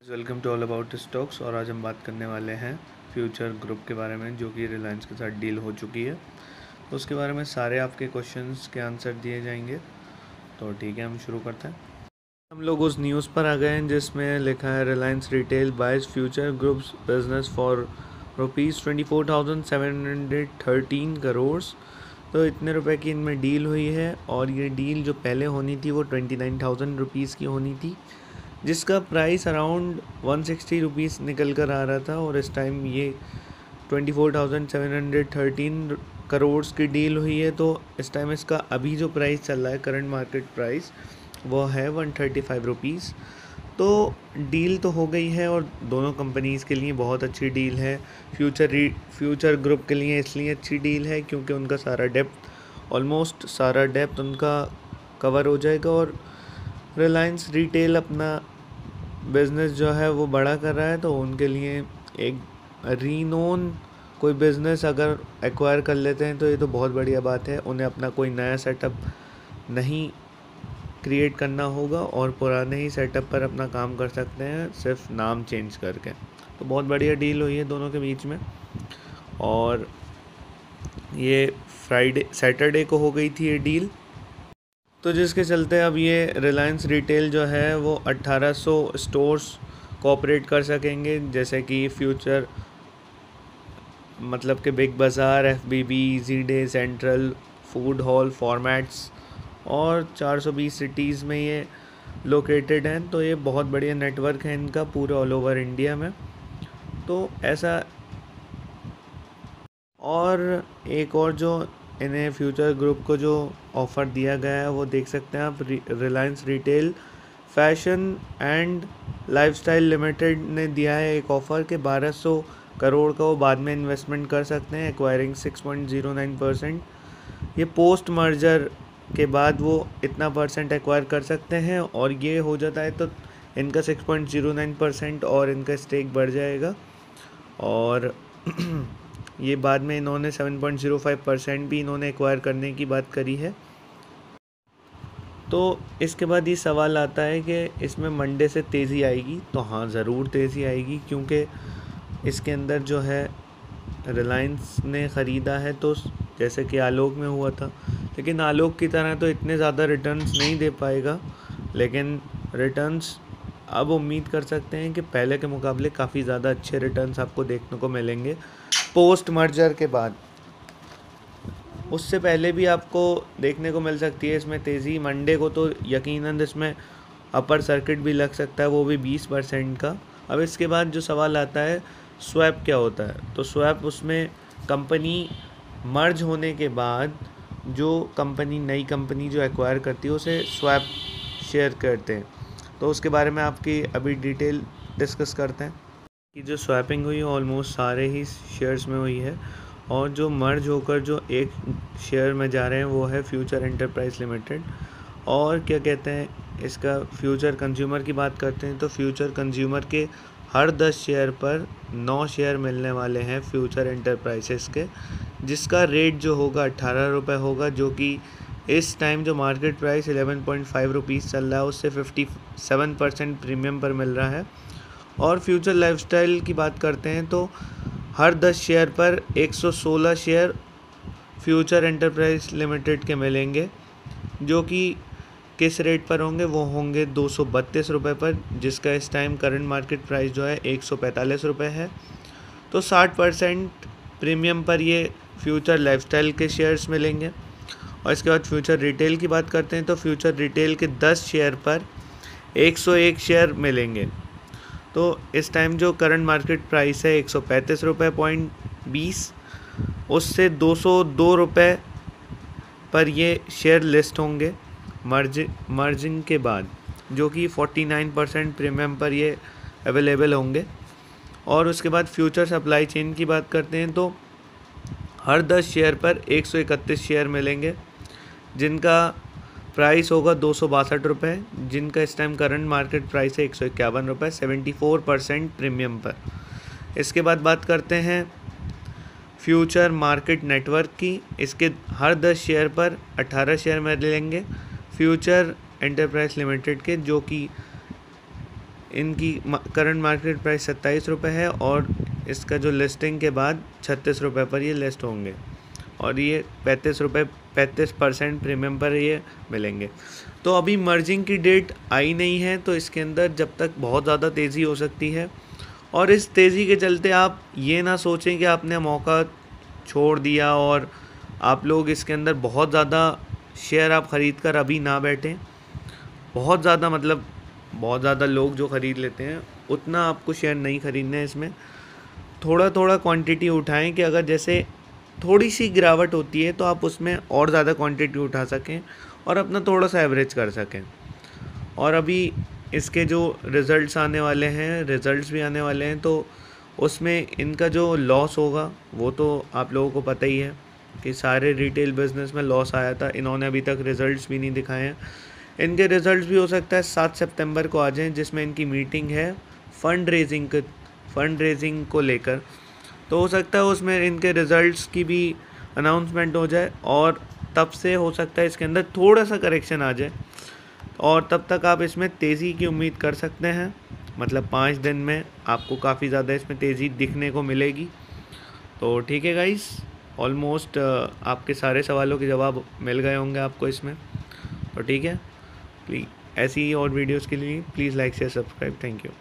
Welcome to all about stocks. और आज हम बात करने वाले हैं फ्यूचर ग्रुप के बारे में, जो कि रिलायंस के साथ डील हो चुकी है। तो उसके बारे में सारे आपके क्वेश्चंस के आंसर दिए जाएंगे। तो ठीक है, हम शुरू करते हैं। हम लोग उस न्यूज़ पर आ गए हैं जिसमें लिखा है Reliance Retail buys Future group's business for ₹24,713 crore. तो इतने रुपए की इनमें डील हुई है, और ये डील जो पहले होनी थी वो 29,000 रुपीज़ की होनी थी, जिसका प्राइस अराउंड 160 रुपीज़ निकल कर आ रहा था। और इस टाइम ये 24,713 करोड़ की डील हुई है। तो इस टाइम इसका अभी जो प्राइस चल रहा है, करंट मार्केट प्राइस, वो है 135 रुपीज़। तो डील तो हो गई है, और दोनों कंपनीज़ के लिए बहुत अच्छी डील है। फ्यूचर ग्रुप के लिए इसलिए अच्छी डील है क्योंकि उनका ऑलमोस्ट सारा डेप्थ उनका कवर हो जाएगा। और रिलायंस रिटेल अपना बिज़नेस जो है वो बड़ा कर रहा है, तो उनके लिए एक रीनोन कोई बिज़नेस अगर एक्वायर कर लेते हैं तो ये तो बहुत बढ़िया बात है। उन्हें अपना कोई नया सेटअप नहीं क्रिएट करना होगा, और पुराने ही सेटअप पर अपना काम कर सकते हैं, सिर्फ नाम चेंज करके। तो बहुत बढ़िया डील हुई है दोनों के बीच में। और ये सैटरडे को हो गई थी ये डील, तो जिसके चलते अब ये रिलायंस रिटेल जो है वो 1800 स्टोर्स कोऑपरेट कर सकेंगे, जैसे कि फ्यूचर मतलब कि बिग बाज़ार, FBB, easy day, central, food hall formats, और 420 सिटीज़ में ये लोकेटेड हैं। तो ये बहुत बढ़िया नेटवर्क है इनका पूरे ऑल ओवर इंडिया में। तो ऐसा, और एक और जो इन्हें फ्यूचर ग्रुप को जो ऑफ़र दिया गया है वो देख सकते हैं आप। Reliance retail fashion and lifestyle limited ने दिया है एक ऑफ़र के 1200 करोड़ का वो बाद में इन्वेस्टमेंट कर सकते हैं, एक्वायरिंग 6.09%। ये पोस्ट मर्जर के बाद वो इतना परसेंट एक्वायर कर सकते हैं, और ये हो जाता है तो इनका 6.09% और इनका स्टेक बढ़ जाएगा। और ये बाद में इन्होंने 7.05% भी इन्होंने एक्वायर करने की बात करी है। तो इसके बाद ये सवाल आता है कि इसमें मंडे से तेज़ी आएगी। तो हाँ, ज़रूर तेज़ी आएगी, क्योंकि इसके अंदर जो है रिलायंस ने ख़रीदा है, तो जैसे कि आलोक में हुआ था, लेकिन आलोक की तरह तो इतने ज़्यादा रिटर्न्स नहीं दे पाएगा। लेकिन रिटर्न्स अब उम्मीद कर सकते हैं कि पहले के मुकाबले काफ़ी ज़्यादा अच्छे रिटर्न्स आपको देखने को मिलेंगे पोस्ट मर्जर के बाद। उससे पहले भी आपको देखने को मिल सकती है इसमें तेज़ी। मंडे को तो यकीनन इसमें अपर सर्किट भी लग सकता है, वो भी 20% का। अब इसके बाद जो सवाल आता है, स्वैप क्या होता है। तो स्वैप, उसमें कंपनी मर्ज होने के बाद जो नई कंपनी जो एक्वायर करती है उसे स्वैप शेयर करते हैं। तो उसके बारे में आपकी अभी डिटेल डिस्कस करते हैं कि जो स्वैपिंग हुई ऑलमोस्ट सारे ही शेयर्स में हुई है, और जो मर्ज होकर जो एक शेयर में जा रहे हैं वो है फ्यूचर एंटरप्राइज लिमिटेड। और क्या कहते हैं, इसका फ्यूचर कंज्यूमर की बात करते हैं तो फ्यूचर कंज्यूमर के हर 10 शेयर पर 9 शेयर मिलने वाले हैं फ्यूचर एंटरप्राइजेस के, जिसका रेट जो होगा 18 रुपये होगा, जो कि इस टाइम जो मार्केट प्राइस 11.5 रुपीज़ चल रहा है उससे 57% प्रीमियम पर मिल रहा है। और फ्यूचर लाइफस्टाइल की बात करते हैं तो हर 10 शेयर पर 116 शेयर फ्यूचर एंटरप्राइज लिमिटेड के मिलेंगे, जो कि किस रेट पर होंगे, वो होंगे 232 रुपये पर, जिसका इस टाइम करंट मार्केट प्राइस जो है 145 रुपये है। तो 60% प्रीमियम पर ये फ्यूचर लाइफस्टाइल के शेयर्स मिलेंगे। और इसके बाद फ्यूचर रिटेल की बात करते हैं तो फ्यूचर रिटेल के 10 शेयर पर 101 शेयर मिलेंगे। तो इस टाइम जो करंट मार्केट प्राइस है 135 रुपये पॉइंट 20, उससे 202 रुपये पर ये शेयर लिस्ट होंगे मर्जिंग के बाद, जो कि 49% प्रीमियम पर ये अवेलेबल होंगे। और उसके बाद फ्यूचर सप्लाई चेन की बात करते हैं तो हर 10 शेयर पर 131 शेयर मिलेंगे, जिनका प्राइस होगा 262 रुपये, जिनका इस टाइम करंट मार्केट प्राइस है 151 रुपये, 74% प्रीमियम पर। इसके बाद बात करते हैं फ्यूचर मार्केट नेटवर्क की। इसके हर 10 शेयर पर 18 शेयर मिलेंगे फ्यूचर एंटरप्राइज लिमिटेड के, जो कि इनकी करंट मार्केट प्राइस 27 रुपये है और इसका जो लिस्टिंग के बाद 36 रुपये पर ये लिस्ट होंगे और ये 35% प्रीमियम पर ये मिलेंगे। तो अभी मर्जिंग की डेट आई नहीं है, तो इसके अंदर जब तक बहुत ज़्यादा तेज़ी हो सकती है। और इस तेज़ी के चलते आप ये ना सोचें कि आपने मौका छोड़ दिया और आप लोग इसके अंदर बहुत ज़्यादा शेयर आप ख़रीद कर अभी ना बैठें। बहुत ज़्यादा लोग जो ख़रीद लेते हैं उतना आपको शेयर नहीं ख़रीदना है। इसमें थोड़ा थोड़ा क्वांटिटी उठाएं कि अगर जैसे थोड़ी सी गिरावट होती है तो आप उसमें और ज़्यादा क्वांटिटी उठा सकें और अपना थोड़ा सा एवरेज कर सकें। और अभी इसके जो रिज़ल्ट्स आने वाले हैं, रिज़ल्ट्स भी आने वाले हैं, तो उसमें इनका जो लॉस होगा वो तो आप लोगों को पता ही है कि सारे रिटेल बिज़नेस में लॉस आया था। इन्होंने अभी तक रिज़ल्ट्स भी नहीं दिखाए हैं। इनके रिज़ल्ट्स भी हो सकता है 7 सितंबर को आ जाएँ, जिसमें इनकी मीटिंग है फ़ंड रेजिंग को लेकर। तो हो सकता है उसमें इनके रिज़ल्ट्स की भी अनाउंसमेंट हो जाए और तब से हो सकता है इसके अंदर थोड़ा सा करेक्शन आ जाए और तब तक आप इसमें तेज़ी की उम्मीद कर सकते हैं। मतलब 5 दिन में आपको काफ़ी ज़्यादा इसमें तेज़ी दिखने को मिलेगी। तो ठीक है गाइस, ऑलमोस्ट आपके सारे सवालों के जवाब मिल गए होंगे आपको इसमें। तो ठीक है, प्लीज़ ऐसी ही और वीडियोज़ के लिए please like share subscribe. Thank you.